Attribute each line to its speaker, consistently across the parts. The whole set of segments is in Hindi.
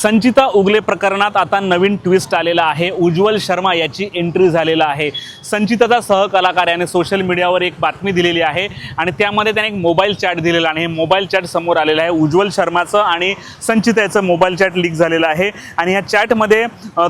Speaker 1: संचिता उगले प्रकरणात आता नवीन ट्विस्ट आलेला आहे। उज्ज्वल शर्मा याची एंट्री झालेला आहे। संचिताचा सहकलाकार याने सोशल मीडियावर एक बातमी दिलेली आहे आणि त्यामध्ये त्याने एक मोबाईल चॅट दिलेला आणि हे मोबाईल चॅट समोर आलेलं आहे। उज्ज्वल शर्माचं आणि संचिताचं मोबाईल चॅट लीक झालेलं आहे आणि ह्या चॅटमध्ये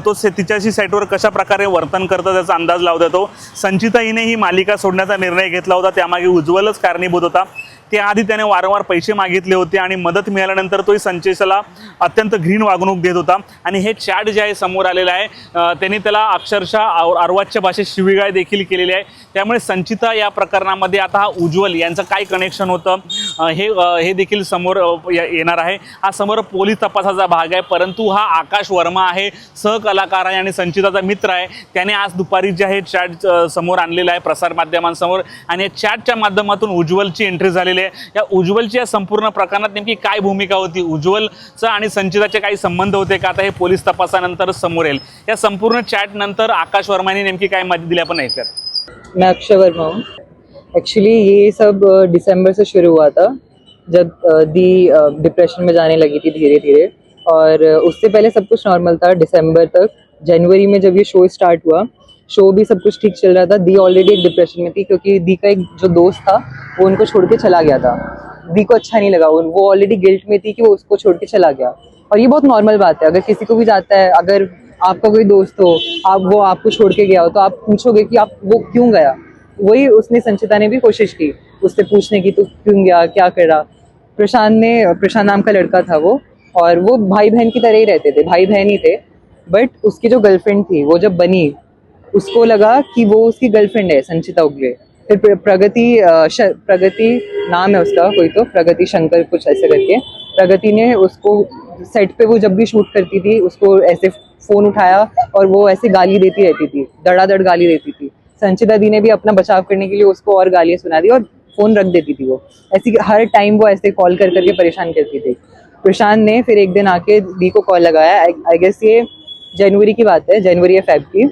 Speaker 1: तो तिच्याशी साईटवर कशा प्रकारे वर्तन करतो त्याचा अंदाज लावता येतो। संचिता हिने ही मालिका सोडण्याचा निर्णय घेतला होता, त्यामागे उज्ज्वलच कारणीभूत होता। त्याआधी त्याने वारंवार पैसे मागितले होते आणि मदत मिळाल्यानंतर तोही संचिताला अत्यंत घृण वागणूक देत होता आणि हे चॅट जे आहे समोर आलेलं आहे त्यांनी त्याला अक्षरशः अर्वाच्य भाषेत शिवीगाळ देखील केलेली आहे। त्यामुळे संचिता या प्रकरणामध्ये आता हा उज्ज्वल यांचं काय कनेक्शन होतं हे देखील समोर येणार आहे। हा समोर पोलीस तपासाचा भाग आहे, परंतु हा आकाश वर्मा आहे, सहकलाकार आहे आणि संचिताचा मित्र आहे। त्याने आज दुपारी जे आहे चॅट समोर आणलेलं आहे प्रसार माध्यमांसमोर आणि या चॅटच्या माध्यमातून उज्ज्वलची एंट्री झालेली आहे। या उज्ज्वलची या संपूर्ण प्रकरणात नेमकी काय भूमिका होती, उज्ज्वलचा आणि संचिताचे काही संबंध होते का, आता हे पोलीस तपासानंतर समोर येईल। या संपूर्ण चॅट नंतर आकाश वर्माने नेमकी काय माहिती दिली आपण ऐकूयात।
Speaker 2: मैं अक्षय वर्मा हूँ। एक्चुअली ये सब दिसंबर से शुरू हुआ था, जब दी डिप्रेशन में जाने लगी थी धीरे धीरे, और उससे पहले सब कुछ नॉर्मल था दिसंबर तक। जनवरी में जब ये शो स्टार्ट हुआ, शो भी सब कुछ ठीक चल रहा था। दी ऑलरेडी एक डिप्रेशन में थी क्योंकि दी का एक जो दोस्त था वो उनको छोड़ के चला गया था। दी को अच्छा नहीं लगा, वो ऑलरेडी गिल्ट में थी कि वो उसको छोड़ के चला गया। और ये बहुत नॉर्मल बात है, अगर किसी को भी जाता है, अगर आपका कोई दोस्त हो, वो आपको छोड़ के गया हो, तो आप पूछोगे कि आप वो क्यों गया। वही उसने संचिता ने भी कोशिश की उससे पूछने की, तो क्यों गया, क्या करा। प्रशांत नाम का लड़का था वो, और वो भाई बहन की तरह ही रहते थे, भाई बहन ही थे। बट उसकी जो गर्लफ्रेंड थी वो जब बनी, उसको लगा कि वो उसकी गर्लफ्रेंड है संचिता उगले। फिर प्रगति नाम है उसका, कोई तो प्रगति शंकर कुछ ऐसे करके, प्रगति ने उसको सेट पे वो जब भी शूट करती थी उसको ऐसे फोन उठाया और वो ऐसे गाली देती रहती थी, धड़ाधड़ गाली देती थी। संचिता दी ने भी अपना बचाव करने के लिए उसको और गालियाँ सुना दी और फोन रख देती थी। वो ऐसी हर टाइम वो ऐसे कॉल कर करके परेशान करती थी। प्रशांत ने फिर एक दिन आके दी को कॉल लगाया, आई गेस ये जनवरी की बात है, जनवरी या फेब की,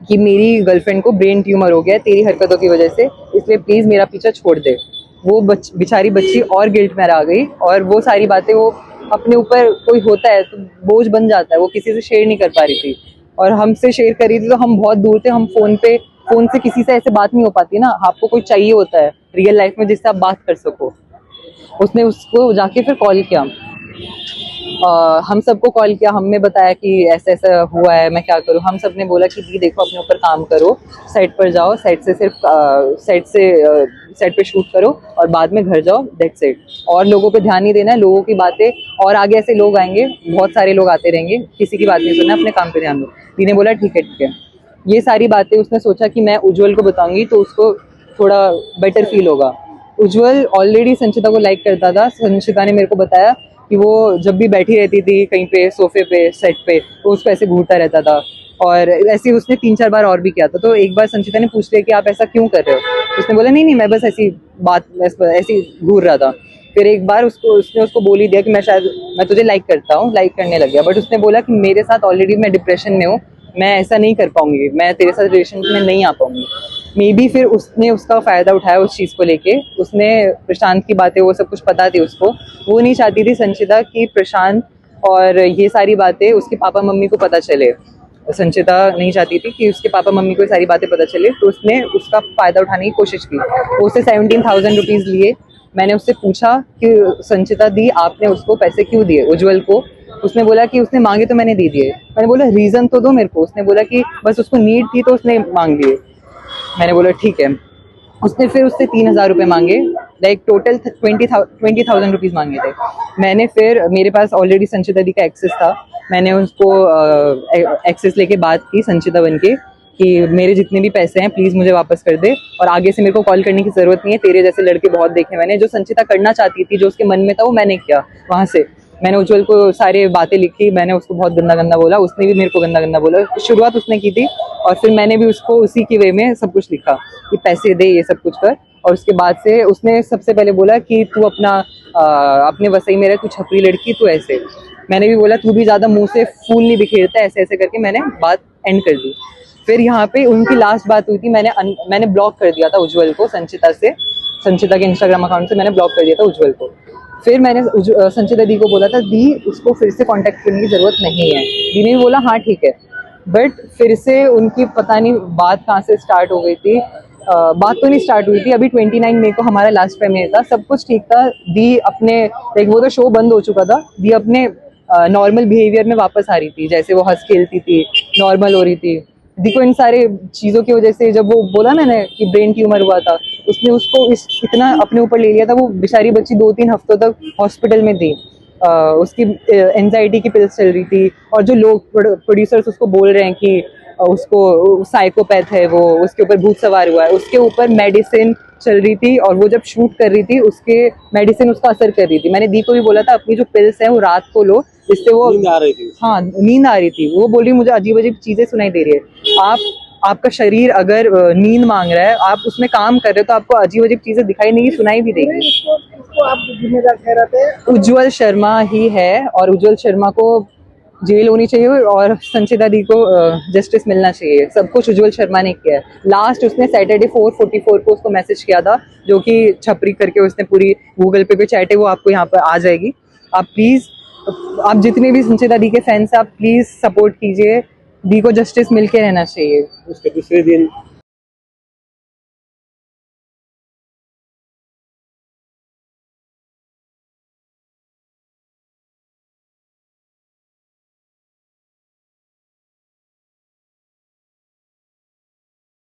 Speaker 2: कि मेरी गर्लफ्रेंड को ब्रेन ट्यूमर हो गया है तेरी हरकतों की वजह से, इसलिए प्लीज़ मेरा पीछा छोड़ दे। वो बेचारी बच्ची और गिल्ट में आ गई, और वो सारी बातें वो अपने ऊपर, कोई होता है तो बोझ बन जाता है, वो किसी से शेयर नहीं कर पा रही थी। और हमसे शेयर कर रही थी तो हम बहुत दूर थे, हम फोन से किसी से ऐसे बात नहीं हो पाती ना, आपको कोई चाहिए होता है रियल लाइफ में जिससे आप बात कर सको। उसने उसको जाके फिर कॉल किया, हम सबको कॉल किया, हमने बताया कि ऐसा ऐसा हुआ है, मैं क्या करूँ। हम सब ने बोला कि दी देखो अपने ऊपर काम करो, सेट पर जाओ, सेट से सिर्फ सेट पे शूट करो और बाद में घर जाओ, दैट्स इट। और लोगों पे ध्यान नहीं देना है, लोगों की बातें, और आगे ऐसे लोग आएंगे, बहुत सारे लोग आते रहेंगे, किसी की बात नहीं सुनना, अपने काम पे ध्यान दो। दी ने बोला ठीक है। ये सारी बातें उसने सोचा कि मैं उज्ज्वल को बताऊंगी तो उसको थोड़ा बेटर फील होगा। उज्ज्वल ऑलरेडी संचिता को लाइक करता था। संचिता ने मेरे को बताया कि वो जब भी बैठी रहती थी कहीं पे सोफे पे सेट पे, तो उसको ऐसे घूरता रहता था, और ऐसे उसने 3-4 बार और भी किया था। तो एक बार संचिता ने पूछ लिया कि आप ऐसा क्यों कर रहे हो। उसने बोला नहीं मैं बस ऐसी घूर रहा था। फिर एक बार उसने उसको बोल ही दिया कि मैं तुझे लाइक करता हूँ, लाइक करने लग गया। बट उसने बोला कि मेरे साथ ऑलरेडी मैं डिप्रेशन में हूँ, मैं ऐसा नहीं कर पाऊंगी, मैं तेरे साथ रिलेशन में नहीं आ पाऊंगी। मे बी फिर उसने उसका फ़ायदा उठाया उस चीज़ को लेके। उसने प्रशांत की बातें, वो सब कुछ पता थी उसको, वो नहीं चाहती थी संचिता कि प्रशांत और ये सारी बातें उसके पापा मम्मी को पता चले। संचिता नहीं चाहती थी कि उसके पापा मम्मी को ये सारी बातें पता चले, तो उसने उसका फ़ायदा उठाने की कोशिश की। वो उससे 17,000 रुपीज़ लिए। मैंने उससे पूछा कि संचिता दी आपने उसको पैसे क्यों दिए उज्ज्वल को। उसने बोला कि उसने मांगे तो मैंने दे दिए। मैंने बोला रीज़न तो दो मेरे को। उसने बोला कि बस उसको नीड थी तो उसने मांग लिए। मैंने बोला ठीक है। उसने फिर उससे 3,000 रुपये मांगे, लाइक टोटल 20,000 रुपीज़ मांगे थे। मैंने फिर, मेरे पास ऑलरेडी संचिता दी का एक्सेस था, मैंने उसको एक्सेस लेके बात की संचिता बन के कि मेरे जितने भी पैसे हैं प्लीज़ मुझे वापस कर दे, और आगे से मेरे को कॉल करने की ज़रूरत नहीं है। तेरे जैसे लड़के बहुत देखे मैंने, जो संचिता करना चाहती थी, जो उसके मन में था, वो मैंने किया। वहाँ से मैंने उज्ज्वल को सारे बातें लिखी, मैंने उसको बहुत गंदा गंदा बोला, उसने भी मेरे को गंदा गंदा बोला। शुरुआत उसने की थी, और फिर मैंने भी उसको उसी की वे में सब कुछ लिखा कि पैसे दे, ये सब कुछ कर। और उसके बाद से उसने सबसे पहले बोला कि तू अपने वसई में रह, तू छपरी लड़की, तू ऐसे। मैंने भी बोला तू भी ज़्यादा मुंह से फूल नहीं बिखेरता, ऐसे ऐसे करके मैंने बात एंड कर दी। फिर यहाँ पे उनकी लास्ट बात हुई थी, मैंने ब्लॉक कर दिया था उज्ज्वल को संचिता के इंस्टाग्राम अकाउंट से मैंने ब्लॉक कर दिया था उज्ज्वल को। फिर मैंने संचिता दी को बोला था, दी उसको फिर से कांटेक्ट करने की ज़रूरत नहीं है। दी ने भी बोला हाँ ठीक है, बट फिर से उनकी पता नहीं बात कहाँ से स्टार्ट हो गई थी। बात तो नहीं स्टार्ट हुई थी, अभी 29 मई को हमारा लास्ट प्रीमियर था, सब कुछ ठीक था। दी अपने लाइक वो तो शो बंद हो चुका था, दी अपने नॉर्मल बिहेवियर में वापस आ रही थी, जैसे वो हंस खेलती थी, नॉर्मल हो रही थी। दी को इन सारे चीज़ों की वजह से, जब वो बोला मैंने कि ब्रेन ट्यूमर हुआ था, उसने उसको इतना अपने ऊपर ले लिया था। वो बेचारी बच्ची 2-3 हफ्तों तक हॉस्पिटल में थी। उसकी एंजाइटी की पिल्स चल रही थी, और जो लोग प्रोड्यूसर्स उसको बोल रहे हैं कि उसको साइकोपैथ है, वो उसके ऊपर भूत सवार हुआ है, उसके ऊपर मेडिसिन चल रही थी, और वो जब शूट कर रही थी उसके मेडिसिन उसका असर कर रही थी। मैंने दी को भी बोला था अपनी जो पिल्स हैं वो रात को लो, जिससे वो
Speaker 3: नींद आ रही थी।
Speaker 2: हाँ नींद आ रही थी। वो बोल रही मुझे अजीब अजीब चीजें सुनाई दे रही है। आपका शरीर अगर नींद मांग रहा है, आप उसमें काम कर रहे हो, तो आपको अजीब अजीब चीजें दिखाई नहीं, सुनाई भी देगी।
Speaker 3: इसको आप जिम्मेदार ठहराते हैं?
Speaker 2: उज्जवल शर्मा ही है, और उज्जवल शर्मा को जेल होनी चाहिए, और संचिता दी को जस्टिस मिलना चाहिए। सब कुछ उज्जवल शर्मा ने किया है। लास्ट उसने सैटरडे 4:44 को उसको मैसेज किया था, जो कि छपरी करके उसने पूरी गूगल पे चैट है, वो आपको यहाँ पर आ जाएगी। आप प्लीज़, आप जितने भी संचिता दी के फैंस हैं, आप प्लीज़ सपोर्ट कीजिए। दी को जस्टिस मिल के रहना चाहिए।
Speaker 3: उसके दूसरे दिन